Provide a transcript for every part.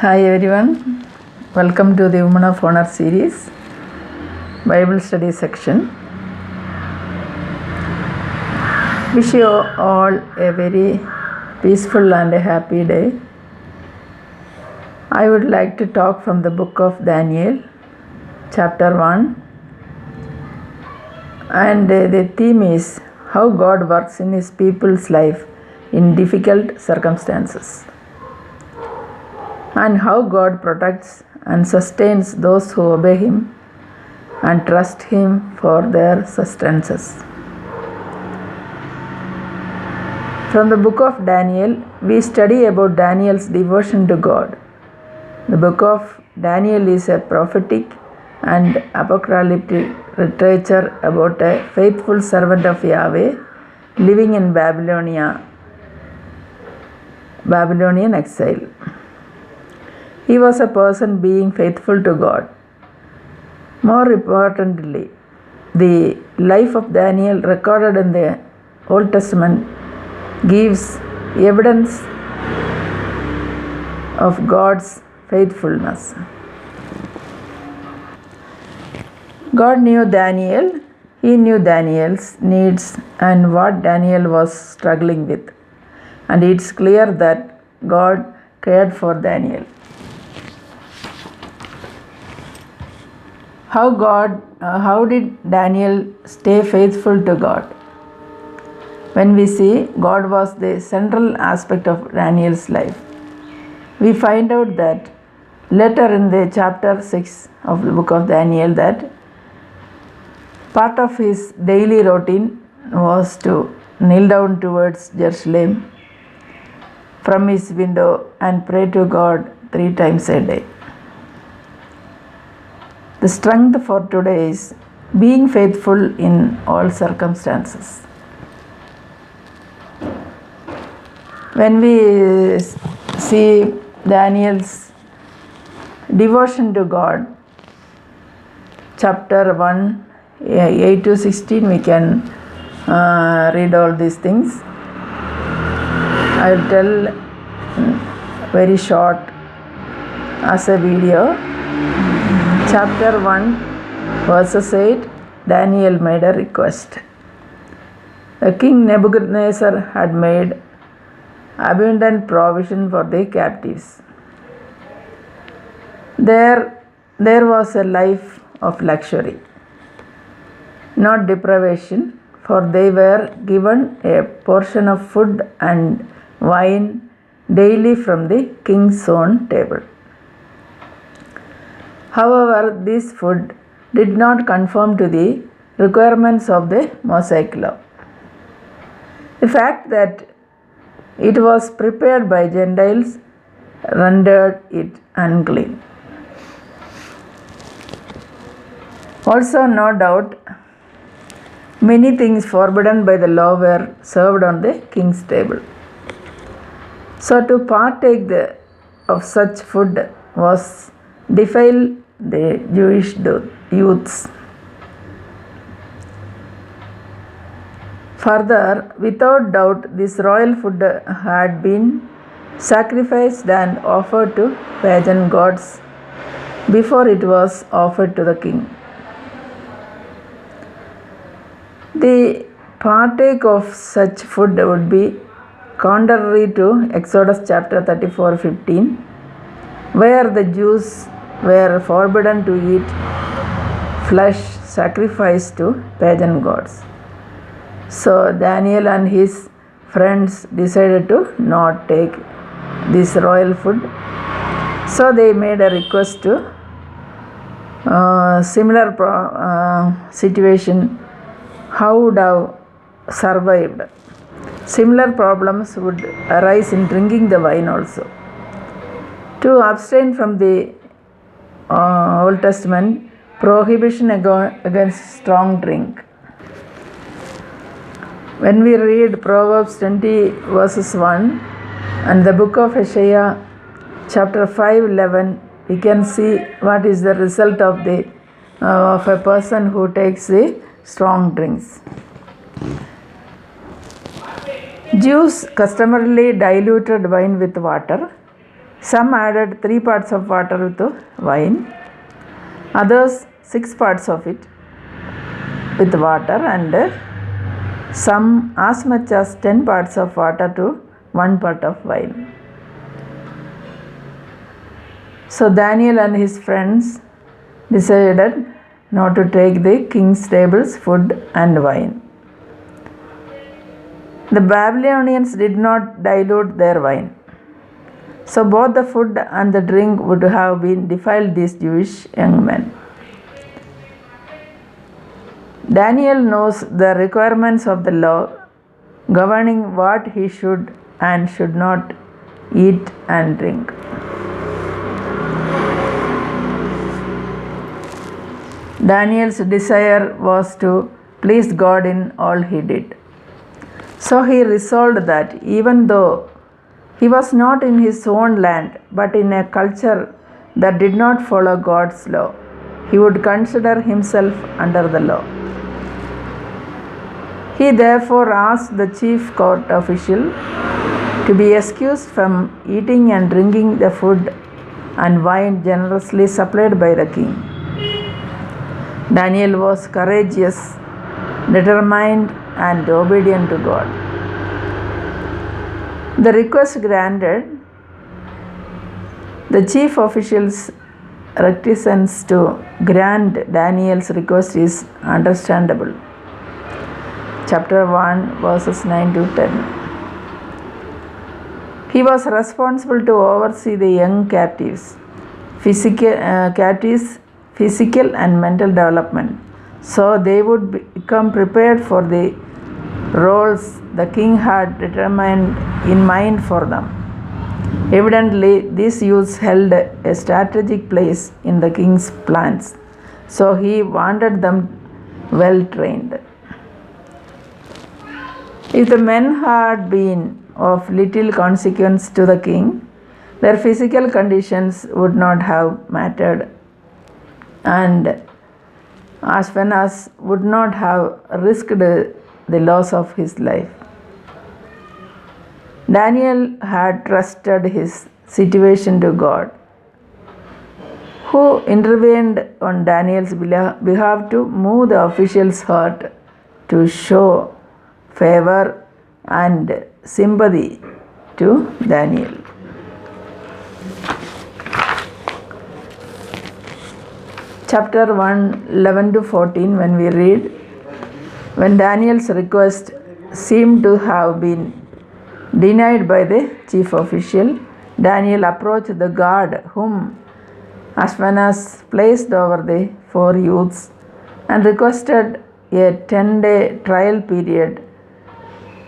Hi everyone, welcome to the Women of Honor series, Bible study section. Wish you all a very peaceful and a happy day. I would like to talk from the book of Daniel, chapter 1, and the theme is how God works in His people's life in difficult circumstances, and how God protects and sustains those who obey Him and trust Him for their sustenance. From the book of Daniel, we study about Daniel's devotion to God. The book of Daniel is a prophetic and apocalyptic literature about a faithful servant of Yahweh living in Babylonian exile. He was a person being faithful to God. More importantly, the life of Daniel recorded in the Old Testament gives evidence of God's faithfulness. God knew Daniel. He knew Daniel's needs and what Daniel was struggling with. And it's clear that God cared for Daniel. How did Daniel stay faithful to God? When we see God was the central aspect of Daniel's life, we find out that later in the chapter 6 of the book of Daniel that part of his daily routine was to kneel down towards Jerusalem from his window and pray to God 3 times a day. The strength for today is being faithful in all circumstances. When we see Daniel's devotion to God, chapter 1, 8 to 16, we can read all these things. I will tell very short as a video. Chapter 1, verses 8, Daniel made a request. The king Nebuchadnezzar had made abundant provision for the captives. There was a life of luxury, not deprivation, for they were given a portion of food and wine daily from the king's own table. However, this food did not conform to the requirements of the Mosaic law. The fact that it was prepared by Gentiles rendered it unclean. Also, no doubt, many things forbidden by the law were served on the king's table. So, to partake of such food was defile the Jewish youths. Further, without doubt, this royal food had been sacrificed and offered to pagan gods before it was offered to the king. The partake of such food would be contrary to Exodus chapter 34:15, where the Jews were forbidden to eat flesh sacrificed to pagan gods. So Daniel and his friends decided to not take this royal food. So they made a request to similar situation. How would have survived? Similar problems would arise in drinking the wine also. To abstain from the Old Testament, prohibition against strong drink. When we read Proverbs 20 verses 1 and the book of Isaiah chapter 5:11, we can see what is the result of a person who takes the strong drinks. Jews customarily diluted wine with water Some added 3 parts of water to wine, others 6 parts of it with water, and some as much as 10 parts of water to 1 part of wine. So Daniel and his friends decided not to take the king's table's food and wine. The Babylonians did not dilute their wine. So both the food and the drink would have been defiled these Jewish young men. Daniel knows the requirements of the law governing what he should and should not eat and drink. Daniel's desire was to please God in all he did. So he resolved that even though he was not in his own land but in a culture that did not follow God's law, he would consider himself under the law. He therefore asked the chief court official to be excused from eating and drinking the food and wine generously supplied by the king. Daniel was courageous, determined, and obedient to God. The request granted, the chief official's reticence to grant Daniel's request is understandable. Chapter 1, verses 9 to 10. He was responsible to oversee the young captives' physical and mental development, so they would become prepared for the roles the king had determined in mind for them. Evidently, these youths held a strategic place in the king's plans, so he wanted them well trained. If the men had been of little consequence to the king, their physical conditions would not have mattered, and Ashpenaz would not have risked the loss of his life. Daniel had trusted his situation to God, who intervened on Daniel's behalf to move the official's heart to show favor and sympathy to Daniel. Chapter 1, 11 to 14, when we read, when Daniel's request seemed to have been denied by the chief official, Daniel approached the guard whom Ashpenaz placed over the 4 youths and requested a 10-day trial period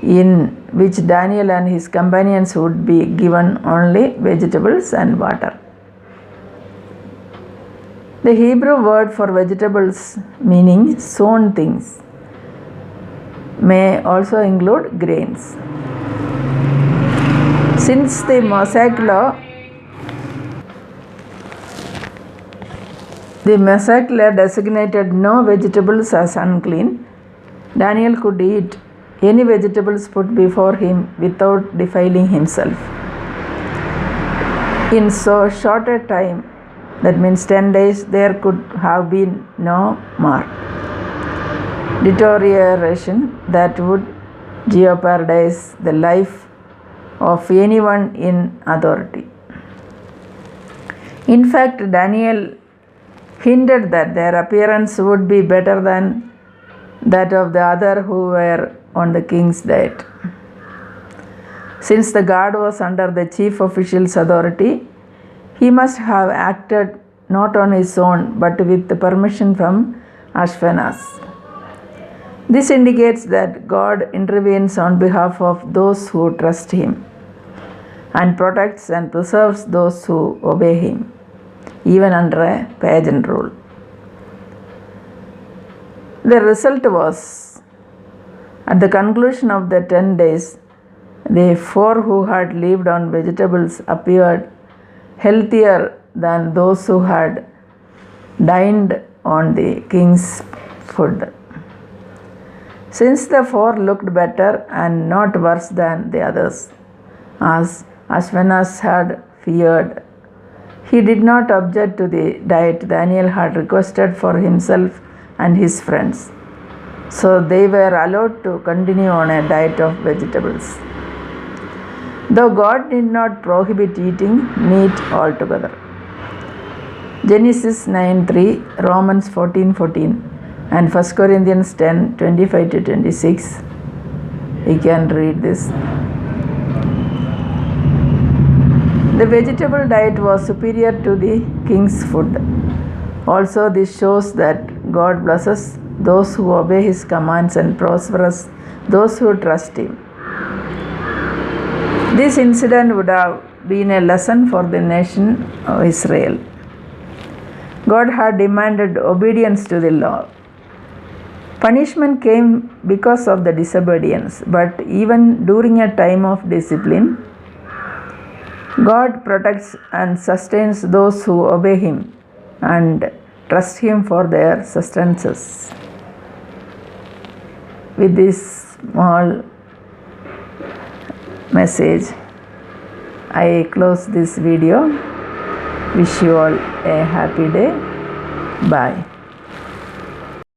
in which Daniel and his companions would be given only vegetables and water. The Hebrew word for vegetables, meaning sown things, may also include grains. Since the Mosaic law designated no vegetables as unclean, Daniel could eat any vegetables put before him without defiling himself. In so short a time, that means 10 days, there could have been no marked deterioration that would jeopardize the life of anyone in authority. In fact, Daniel hinted that their appearance would be better than that of the other who were on the king's diet. Since the guard was under the chief official's authority, he must have acted not on his own but with the permission from Ashpenaz. This indicates that God intervenes on behalf of those who trust him and protects and preserves those who obey him, even under a pagan rule. The result was, at the conclusion of the 10 days, the 4 who had lived on vegetables appeared healthier than those who had dined on the king's food. Since the 4 looked better and not worse than the others, as Ashpenaz had feared. He did not object to the diet Daniel had requested for himself and his friends, so they were allowed to continue on a diet of vegetables, though God did not prohibit eating meat altogether. Genesis 9:3, Romans 14:14, and 1 Corinthians 10:25-26. We can read this. The vegetable diet was superior to the king's food. Also, this shows that God blesses those who obey His commands and prospers those who trust Him. This incident would have been a lesson for the nation of Israel. God had demanded obedience to the law. Punishment came because of the disobedience, but even during a time of discipline, God protects and sustains those who obey Him and trust Him for their sustenance. With this small message, I close this video. Wish you all a happy day. Bye.